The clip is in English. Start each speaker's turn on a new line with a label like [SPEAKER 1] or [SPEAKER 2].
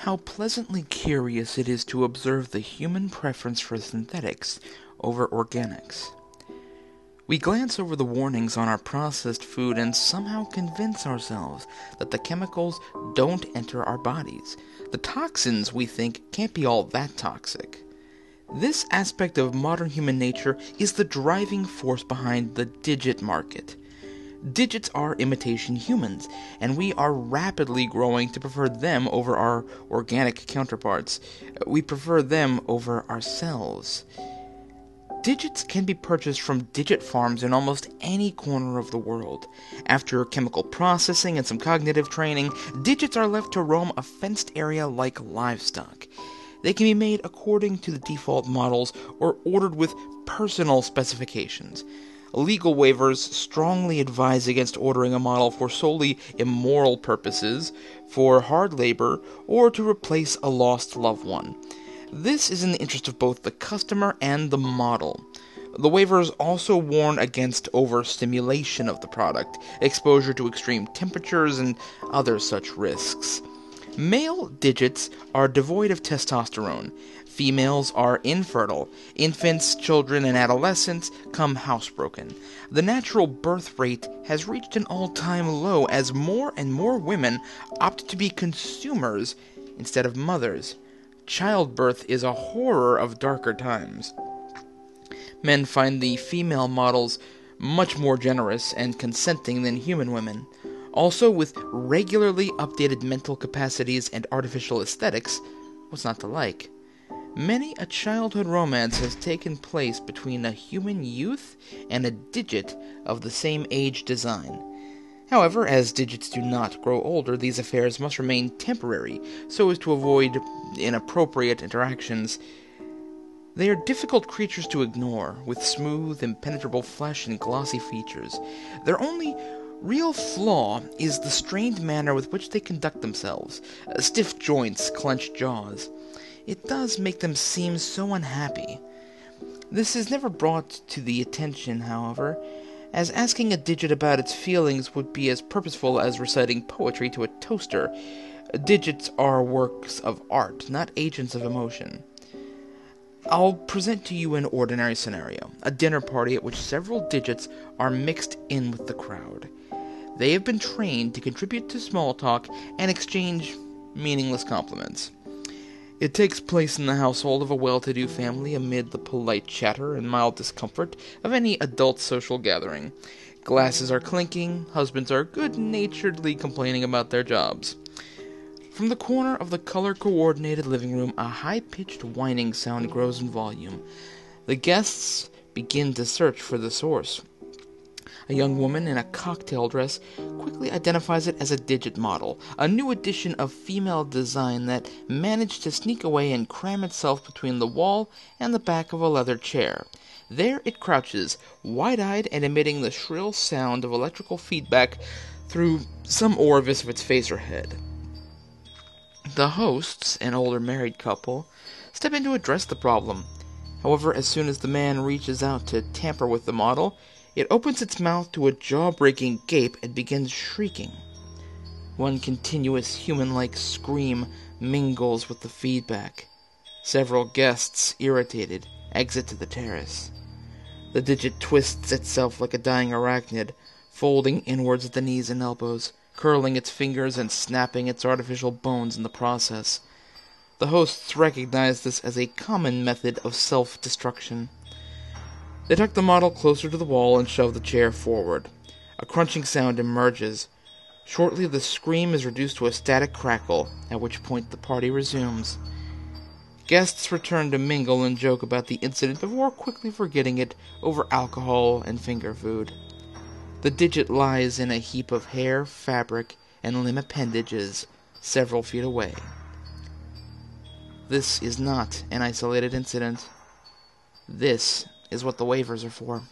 [SPEAKER 1] How pleasantly curious it is to observe the human preference for synthetics over organics. We glance over the warnings on our processed food and somehow convince ourselves that the chemicals don't enter our bodies. The toxins, we think, can't be all that toxic. This aspect of modern human nature is the driving force behind the digit market. Digits are imitation humans, and we are rapidly growing to prefer them over our organic counterparts. We prefer them over ourselves. Digits can be purchased from digit farms in almost any corner of the world. After chemical processing and some cognitive training, digits are left to roam a fenced area like livestock. They can be made according to the default models or ordered with personal specifications. Legal waivers strongly advise against ordering a model for solely immoral purposes, for hard labor, or to replace a lost loved one. This is in the interest of both the customer and the model. The waivers also warn against overstimulation of the product, exposure to extreme temperatures, and other such risks. Male digits are devoid of testosterone. Females are infertile. Infants, children, and adolescents come housebroken. The natural birth rate has reached an all-time low as more and more women opt to be consumers instead of mothers. Childbirth is a horror of darker times. Men find the female models much more generous and consenting than human women. Also, with regularly updated mental capacities and artificial aesthetics, what's not to like? Many a childhood romance has taken place between a human youth and a digit of the same age design. However, as digits do not grow older, these affairs must remain temporary so as to avoid inappropriate interactions. They are difficult creatures to ignore, with smooth, impenetrable flesh and glossy features. Their only real flaw is the strained manner with which they conduct themselves, stiff joints, clenched jaws. It does make them seem so unhappy. This is never brought to the attention, however, as asking a digit about its feelings would be as purposeful as reciting poetry to a toaster. Digits are works of art, not agents of emotion. I'll present to you an ordinary scenario, a dinner party at which several digits are mixed in with the crowd. They have been trained to contribute to small talk and exchange meaningless compliments. It takes place in the household of a well-to-do family amid the polite chatter and mild discomfort of any adult social gathering. Glasses are clinking, husbands are good-naturedly complaining about their jobs. From the corner of the color-coordinated living room, a high-pitched whining sound grows in volume. The guests begin to search for the source. A young woman in a cocktail dress quickly identifies it as a digit model, a new edition of female design that managed to sneak away and cram itself between the wall and the back of a leather chair. There it crouches, wide-eyed and emitting the shrill sound of electrical feedback through some orifice of its face or head. The hosts, an older married couple, step in to address the problem. However, as soon as the man reaches out to tamper with the model, it opens its mouth to a jaw-breaking gape and begins shrieking. One continuous human-like scream mingles with the feedback. Several guests, irritated, exit to the terrace. The digit twists itself like a dying arachnid, folding inwards at the knees and elbows, curling its fingers and snapping its artificial bones in the process. The hosts recognize this as a common method of self-destruction. They tuck the model closer to the wall and shove the chair forward. A crunching sound emerges. Shortly, the scream is reduced to a static crackle, at which point the party resumes. Guests return to mingle and joke about the incident before quickly forgetting it over alcohol and finger food. The digit lies in a heap of hair, fabric, and limb appendages several feet away. This is not an isolated incident. This is what the waivers are for.